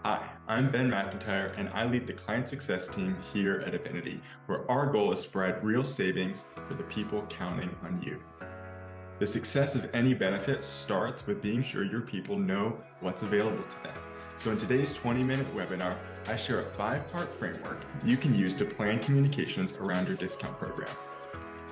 Hi, I'm Ben McIntyre, and I lead the client success team here at Abenity, where our goal is to provide real savings for the people counting on you. The success of any benefit starts with being sure your people know what's available to them. So in today's 20-minute webinar, I share a 5-part framework you can use to plan communications around your discount program.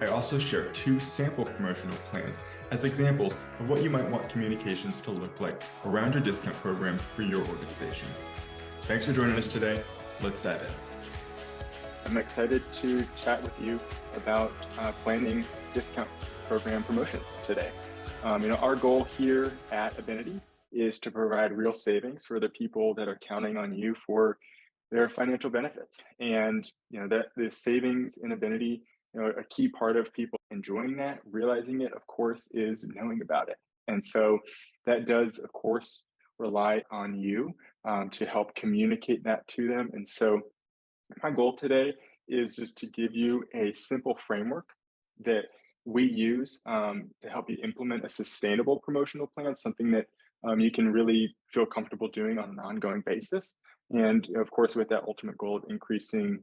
I also share 2 sample promotional plans as examples of what you might want communications to look like around your discount program for your organization. Thanks for joining us today. Let's dive in. I'm excited to chat with you about planning discount program promotions today. Our goal here at Abenity is to provide real savings for the people that are counting on you for their financial benefits. And that the savings in Abenity, a key part of people enjoying that, realizing it, of course, is knowing about it. And so that does, of course, rely on you to help communicate that to them. And so my goal today is just to give you a simple framework that we use to help you implement a sustainable promotional plan, something that you can really feel comfortable doing on an ongoing basis. And of course, with that ultimate goal of increasing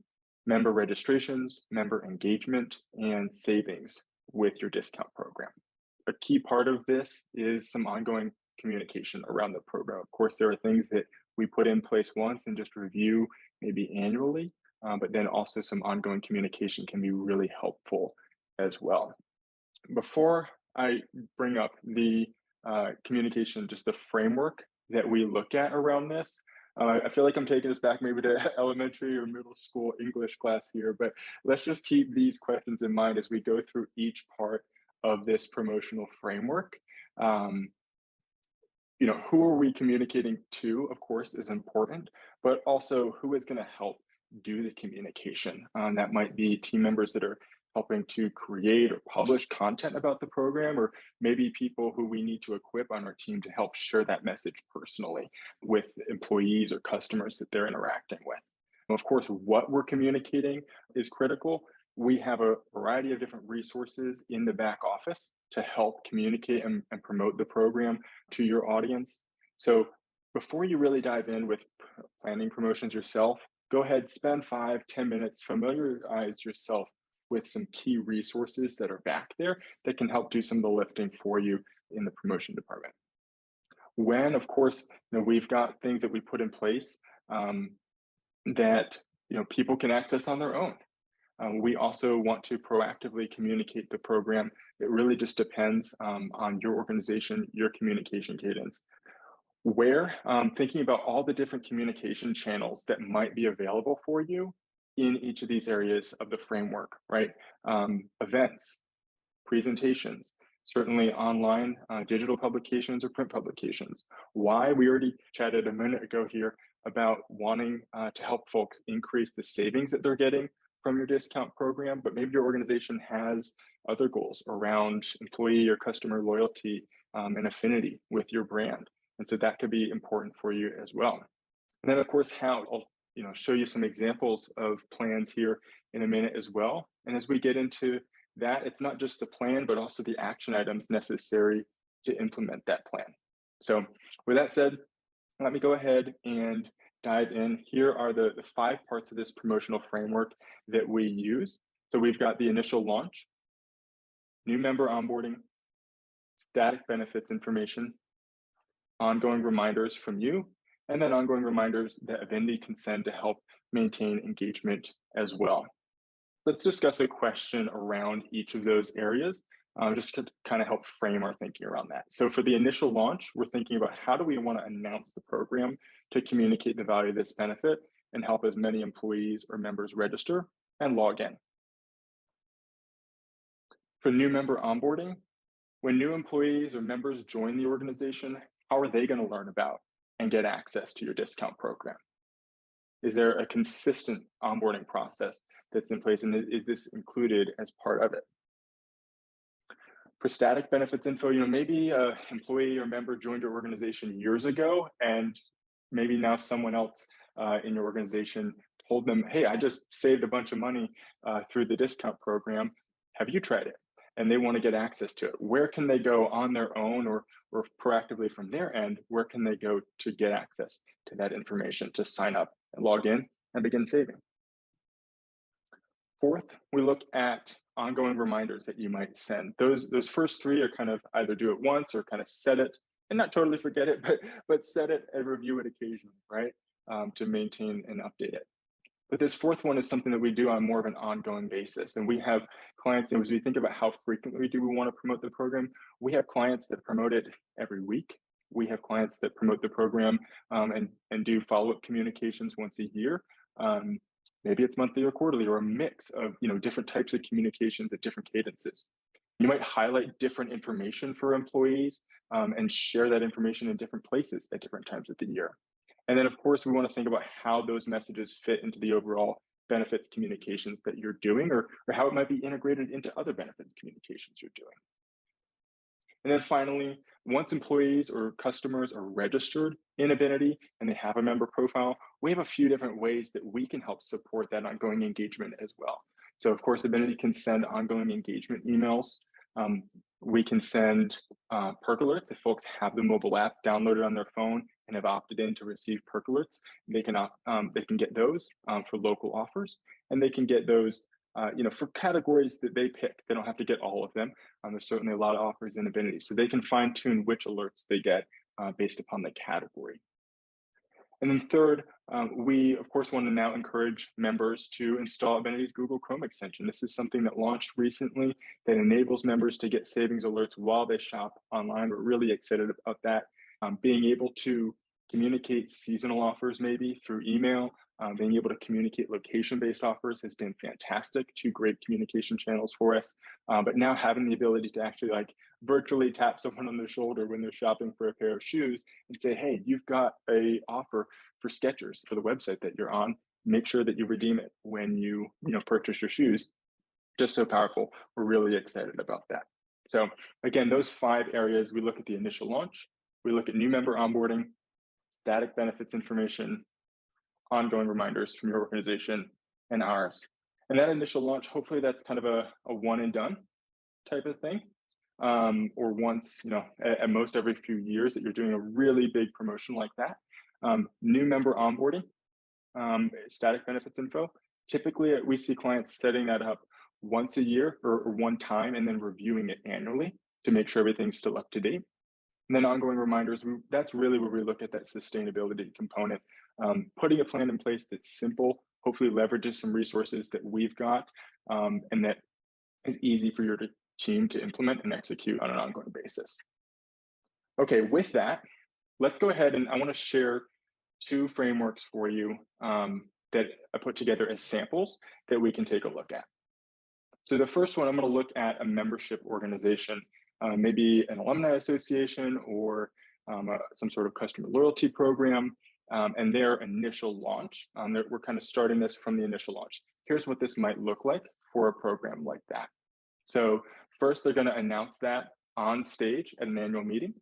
member registrations, member engagement, and savings with your discount program. A key part of this is some ongoing communication around the program. Of course, there are things that we put in place once and just review maybe annually, but then also some ongoing communication can be really helpful as well. Before I bring up the communication, just the framework that we look at around this, I feel like I'm taking us back maybe to elementary or middle school English class here, but let's just keep these questions in mind as we go through each part of this promotional framework. Um, who are we communicating to, of course, is important, but also who is going to help do the communication. That might be team members that are helping to create or publish content about the program, or maybe people who we need to equip on our team to help share that message personally with employees or customers that they're interacting with. Of course, what we're communicating is critical. We have a variety of different resources in the back office to help communicate and promote the program to your audience. So before you really dive in with planning promotions yourself, go ahead, spend 5-10 minutes, familiarize yourself with some key resources that are back there that can help do some of the lifting for you in the promotion department. When, of course, we've got things that we put in place that people can access on their own. We also want to proactively communicate the program. It really just depends on your organization, your communication cadence. Thinking about all the different communication channels that might be available for you in each of these areas of the framework, right? Events, presentations, certainly online digital publications or print publications. Why? We already chatted a minute ago here about wanting to help folks increase the savings that they're getting from your discount program, but maybe your organization has other goals around employee or customer loyalty and affinity with your brand. And so that could be important for you as well. And then of course, how I'll show you some examples of plans here in a minute as well. And as we get into that, it's not just the plan, but also the action items necessary to implement that plan. So with that said, let me go ahead and dive in. Here are the 5 parts of this promotional framework that we use. So we've got the initial launch, new member onboarding, static benefits information, ongoing reminders from you, and then ongoing reminders that Abenity can send to help maintain engagement as well. Let's discuss a question around each of those areas, just to kind of help frame our thinking around that. So for the initial launch, we're thinking about how do we want to announce the program to communicate the value of this benefit and help as many employees or members register and log in. For new member onboarding, when new employees or members join the organization, how are they going to learn about and get access to your discount program? Is there a consistent onboarding process that's in place, and is this included as part of it? For static benefits info, maybe an employee or member joined your organization years ago, and maybe now someone else in your organization told them, hey, I just saved a bunch of money through the discount program. Have you tried it? and they want to get access to it. Where can they go on their own or proactively from their end? Where can they go to get access to that information, to sign up and log in and begin saving? Fourth, we look at ongoing reminders that you might send. Those first three are kind of either do it once or kind of set it and not totally forget it, but set it and review it occasionally, right? To maintain and update it. But this fourth one is something that we do on more of an ongoing basis. And we have clients, and as we think about how frequently do we want to promote the program, we have clients that promote it every week. We have clients that promote the program and do follow-up communications once a year. Maybe it's monthly or quarterly or a mix of different types of communications at different cadences. You might highlight different information for employees and share that information in different places at different times of the year. And then, of course, we want to think about how those messages fit into the overall benefits communications that you're doing, or how it might be integrated into other benefits communications you're doing. And then finally, once employees or customers are registered in Abenity and they have a member profile, we have a few different ways that we can help support that ongoing engagement as well. So, of course, Abenity can send ongoing engagement emails. We can send perk alerts if folks have the mobile app downloaded on their phone and have opted in to receive perk alerts. They can get those for local offers, and they can get those for categories that they pick. They don't have to get all of them. There's certainly a lot of offers in Abenity, so they can fine tune which alerts they get based upon the category. And then third, we of course want to now encourage members to install Abenity's Google Chrome extension. This is something that launched recently that enables members to get savings alerts while they shop online. We're really excited about that. Being able to communicate seasonal offers maybe through email, being able to communicate location-based offers has been fantastic. Two great communication channels for us. But now having the ability to actually virtually tap someone on the shoulder when they're shopping for a pair of shoes and say, hey, you've got a offer for Skechers for the website that you're on. Make sure that you redeem it when you purchase your shoes. Just so powerful. We're really excited about that. So again, those 5 areas, we look at the initial launch, we look at new member onboarding, static benefits information, ongoing reminders from your organization and ours. And that initial launch, hopefully that's kind of a one and done type of thing. Or once, at most every few years that you're doing a really big promotion like that. New member onboarding, static benefits info. Typically, we see clients setting that up once a year or one time and then reviewing it annually to make sure everything's still up to date. And then ongoing reminders, that's really where we look at that sustainability component. Putting a plan in place that's simple, hopefully leverages some resources that we've got, and that is easy for your team to implement and execute on an ongoing basis. Okay, with that, let's go ahead and I want to share 2 frameworks for you that I put together as samples that we can take a look at. So the first one, I'm going to look at a membership organization, maybe an alumni association or some sort of customer loyalty program, and their initial launch. We're kind of starting this from the initial launch. Here's what this might look like for a program like that. So first, they're going to announce that on stage at an annual meeting.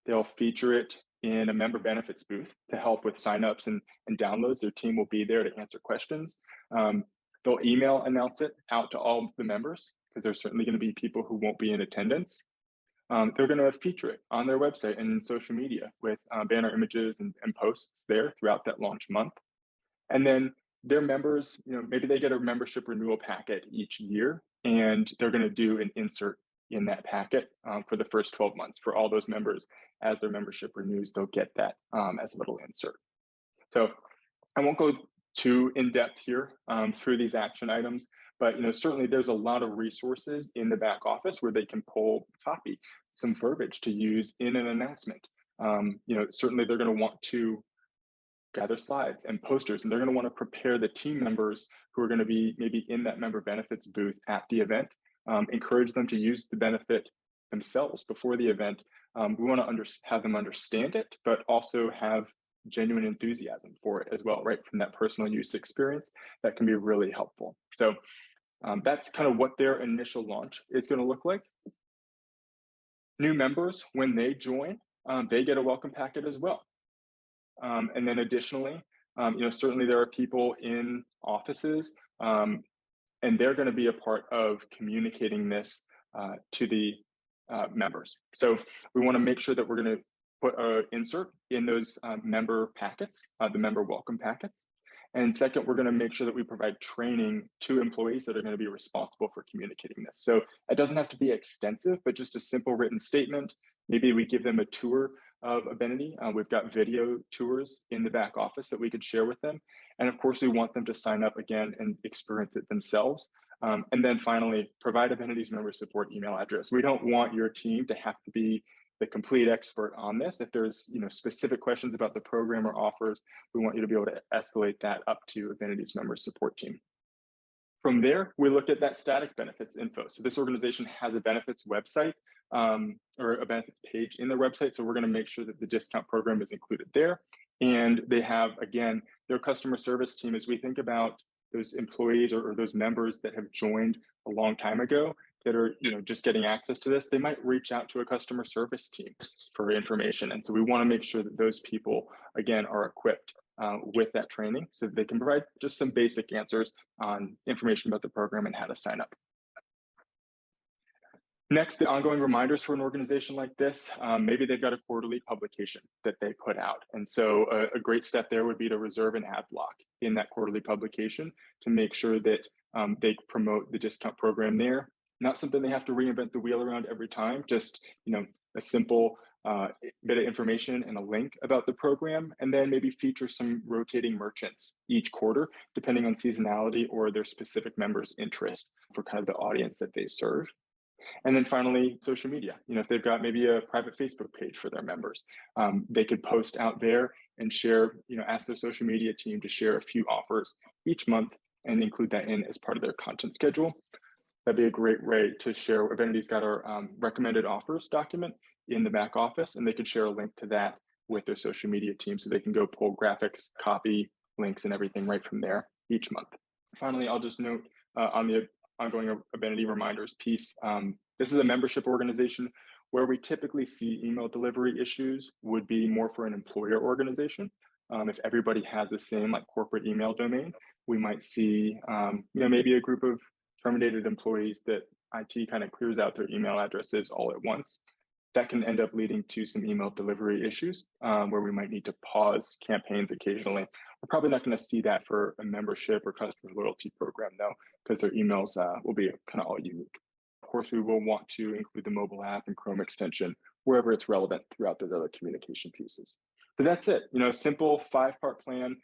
They'll feature it in a member benefits booth to help with signups and downloads. Their team will be there to answer questions. They'll email announce it out to all the members because there's certainly going to be people who won't be in attendance. They're going to feature it on their website and social media with banner images and posts there throughout that launch month. And then their members, maybe they get a membership renewal packet each year, and they're going to do an insert in that packet for the first 12 months for all those members. As their membership renews, they'll get that as a little insert. So I won't go too in-depth here through these action items, but certainly there's a lot of resources in the back office where they can copy some verbiage to use in an announcement. Certainly they're going to want to gather slides and posters, and they're going to want to prepare the team members who are going to be maybe in that member benefits booth at the event, encourage them to use the benefit themselves before the event. We want to have them understand it, but also have genuine enthusiasm for it as well, right? From that personal use experience, that can be really helpful. So that's kind of what their initial launch is going to look like. New members, when they join, they get a welcome packet as well. And then additionally, certainly there are people in offices, and they're going to be a part of communicating this to the members. So we want to make sure that we're going to put an insert in those member packets, the member welcome packets. And second, we're going to make sure that we provide training to employees that are going to be responsible for communicating this. So it doesn't have to be extensive, but just a simple written statement. Maybe we give them a tour of Abenity. We've got video tours in the back office that we could share with them. And of course, we want them to sign up again and experience it themselves. And then finally, provide Abenity's member support email address. We don't want your team to have to be the complete expert on this. If there's specific questions about the program or offers, we want you to be able to escalate that up to Abenity's member support team. From there, we looked at that static benefits info. So this organization has a benefits website or a benefits page in their website. So we're going to make sure that the discount program is included there. And they have, again, their customer service team. As we think about those employees or those members that have joined a long time ago that are just getting access to this, they might reach out to a customer service team for information. And so we want to make sure that those people, again, are equipped with that training so that they can provide just some basic answers on information about the program and how to sign up. Next, the ongoing reminders for an organization like this. Maybe they've got a quarterly publication that they put out. And so a great step there would be to reserve an ad block in that quarterly publication to make sure that they promote the discount program there. Not something they have to reinvent the wheel around every time, just a simple bit of information and a link about the program, and then maybe feature some rotating merchants each quarter, depending on seasonality or their specific members' interest for kind of the audience that they serve. And then finally, social media. If they've got maybe a private Facebook page for their members, they could post out there and share, ask their social media team to share a few offers each month and include that in as part of their content schedule. That'd be a great way to share. Abenity's got our recommended offers document in the back office, and they could share a link to that with their social media team so they can go pull graphics, copy, links, and everything right from there each month. Finally, I'll just note on the ongoing Abenity reminders piece, this is a membership organization where we typically see email delivery issues would be more for an employer organization. If everybody has the same corporate email domain, we might see maybe a group of terminated employees that IT kind of clears out their email addresses all at once. That can end up leading to some email delivery issues where we might need to pause campaigns occasionally. We're probably not going to see that for a membership or customer loyalty program though, because their emails will be kind of all unique. Of course, we will want to include the mobile app and Chrome extension wherever it's relevant throughout those other communication pieces. So that's it, a simple 5-part plan,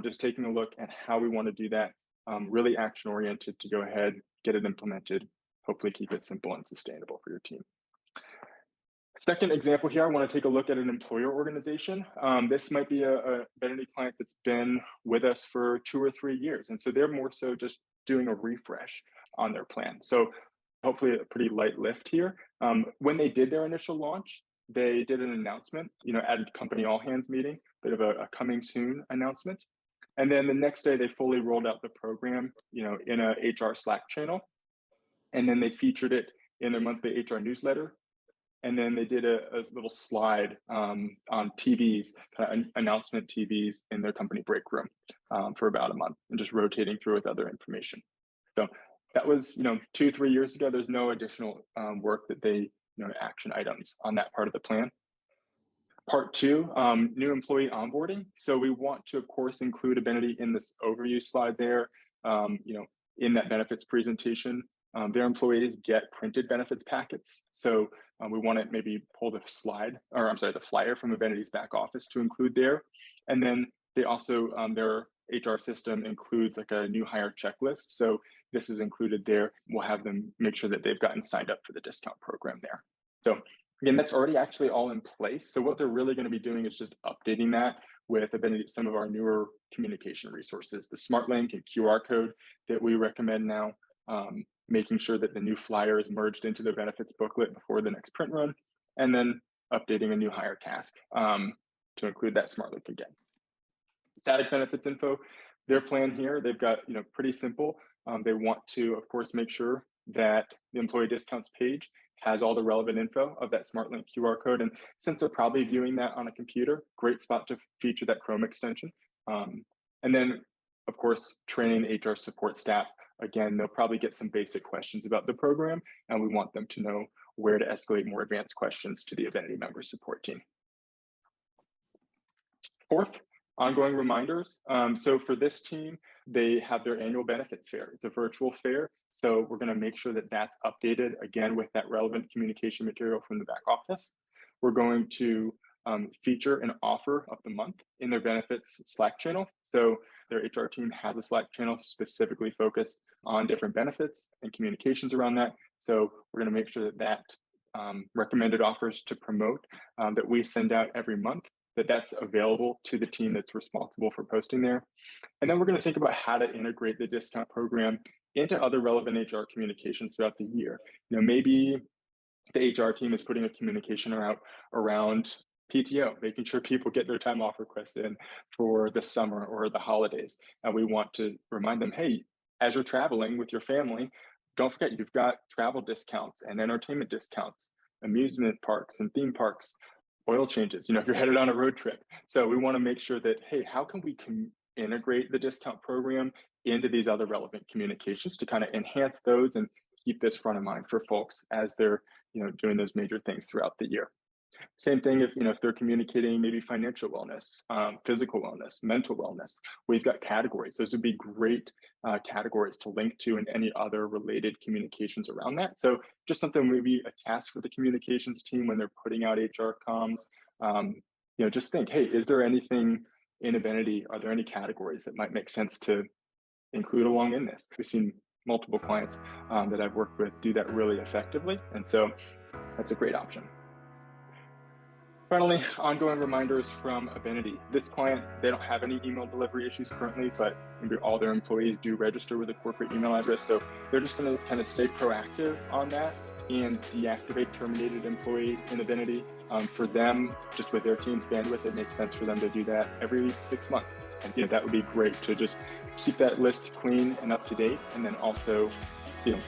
just taking a look at how we want to do that, really action oriented to go ahead, get it implemented, hopefully keep it simple and sustainable for your team. Second example here, I want to take a look at an employer organization. This might be a Abenity client that's been with us for 2 or 3 years. And so they're more so just doing a refresh on their plan. So hopefully a pretty light lift here. When they did their initial launch, they did an announcement, at a company all hands meeting, bit of a coming soon announcement. And then the next day they fully rolled out the program, in a HR Slack channel. And then they featured it in their monthly HR newsletter. And then they did a little slide on TVs, kind of announcement TVs in their company break room for about a month and just rotating through with other information. So that was, 2-3 years ago. There's no additional work that they, action items on that part of the plan. Part 2, new employee onboarding. So we want to, of course, include Abenity in this overview slide there, in that benefits presentation. Their employees get printed benefits packets. So we want to maybe pull the flyer from Abenity's back office to include there. And then they also, their HR system includes a new hire checklist. So this is included there. We'll have them make sure that they've gotten signed up for the discount program there. So again, that's already actually all in place. So what they're really going to be doing is just updating that with Abenity, some of our newer communication resources, the smart link and QR code that we recommend now. Making sure that the new flyer is merged into the benefits booklet before the next print run, and then updating a new hire task to include that smart link again. Static benefits info, their plan here, they've got pretty simple. They want to, of course, make sure that the employee discounts page has all the relevant info of that smart link QR code. And since they're probably viewing that on a computer, great spot to feature that Chrome extension. And then, of course, training the HR support staff again, they'll probably get some basic questions about the program, and we want them to know where to escalate more advanced questions to the Abenity member support team. Fourth, ongoing reminders. So for this team, they have their annual benefits fair. It's a virtual fair, so we're going to make sure that that's updated, again, with that relevant communication material from the back office. We're going to feature an offer of the month in their benefits Slack channel. So their HR team has a Slack channel specifically focused on different benefits and communications around that. So we're going to make sure that recommended offers to promote that we send out every month, that's available to the team that's responsible for posting there. And then we're going to think about how to integrate the discount program into other relevant HR communications throughout the year. Maybe the HR team is putting a communication around PTO, making sure people get their time off requests in for the summer or the holidays. And we want to remind them, hey, as you're traveling with your family, don't forget you've got travel discounts and entertainment discounts, amusement parks and theme parks, oil changes, if you're headed on a road trip. So we want to make sure that, hey, how can we integrate the discount program into these other relevant communications to kind of enhance those and keep this front of mind for folks as they're doing those major things throughout the year. Same thing if they're communicating maybe financial wellness, physical wellness, mental wellness. We've got categories. Those would be great categories to link to and any other related communications around that. So just something maybe a task for the communications team when they're putting out HR comms. Just think, hey, is there anything in Abenity? Are there any categories that might make sense to include along in this? We've seen multiple clients that I've worked with do that really effectively. And so that's a great option. Finally, ongoing reminders from Abenity. This client, they don't have any email delivery issues currently, but maybe all their employees do register with a corporate email address. So they're just going to kind of stay proactive on that and deactivate terminated employees in Abenity. For them, just with their team's bandwidth, it makes sense for them to do that every 6 months. And that would be great to just keep that list clean and up to date, and then also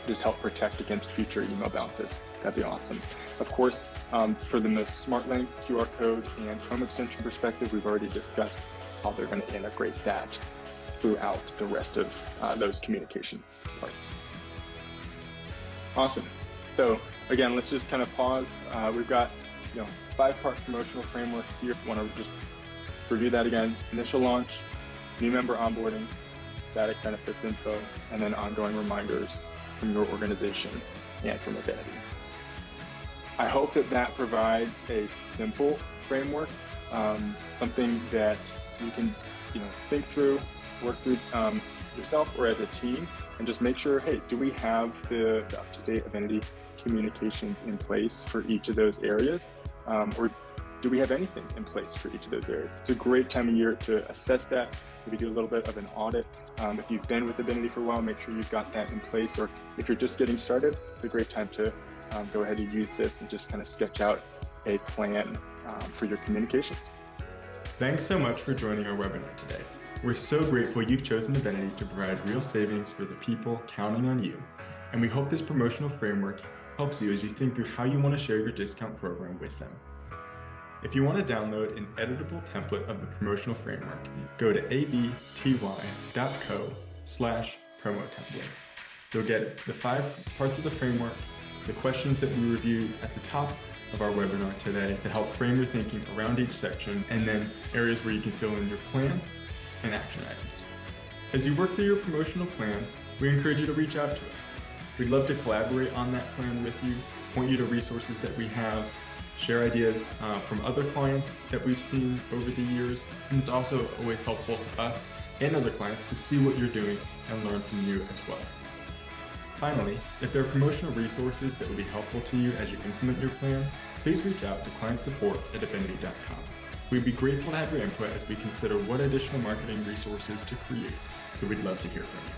just help protect against future email bounces. That'd be awesome. Of course, for the Smart Link, QR code, and Chrome extension perspective, we've already discussed how they're going to integrate that throughout the rest of those communication parts. Awesome. So again, let's just kind of pause. We've got 5-part promotional framework here. Want to just review that again. Initial launch, new member onboarding, static benefits info, and then ongoing reminders from your organization and from Abenity. I hope that provides a simple framework, something that you can think through, work through yourself or as a team, and just make sure, hey, do we have the up-to-date Abenity communications in place for each of those areas? Or do we have anything in place for each of those areas? It's a great time of year to assess that. Maybe do a little bit of an audit. If you've been with Abenity for a while, make sure you've got that in place. Or if you're just getting started, it's a great time to go ahead and use this and just kind of sketch out a plan for your communications. Thanks so much for joining our webinar today. We're so grateful you've chosen Abenity to provide real savings for the people counting on you. And we hope this promotional framework helps you as you think through how you want to share your discount program with them. If you want to download an editable template of the promotional framework, go to abty.co/promo-template. You'll get the 5 parts of the framework, the questions that we reviewed at the top of our webinar today to help frame your thinking around each section, and then areas where you can fill in your plan and action items. As you work through your promotional plan, we encourage you to reach out to us. We'd love to collaborate on that plan with you, point you to resources that we have, share ideas from other clients that we've seen over the years, and it's also always helpful to us and other clients to see what you're doing and learn from you as well. Finally, if there are promotional resources that would be helpful to you as you implement your plan, please reach out to clientsupport@abenity.com. We'd be grateful to have your input as we consider what additional marketing resources to create, so we'd love to hear from you.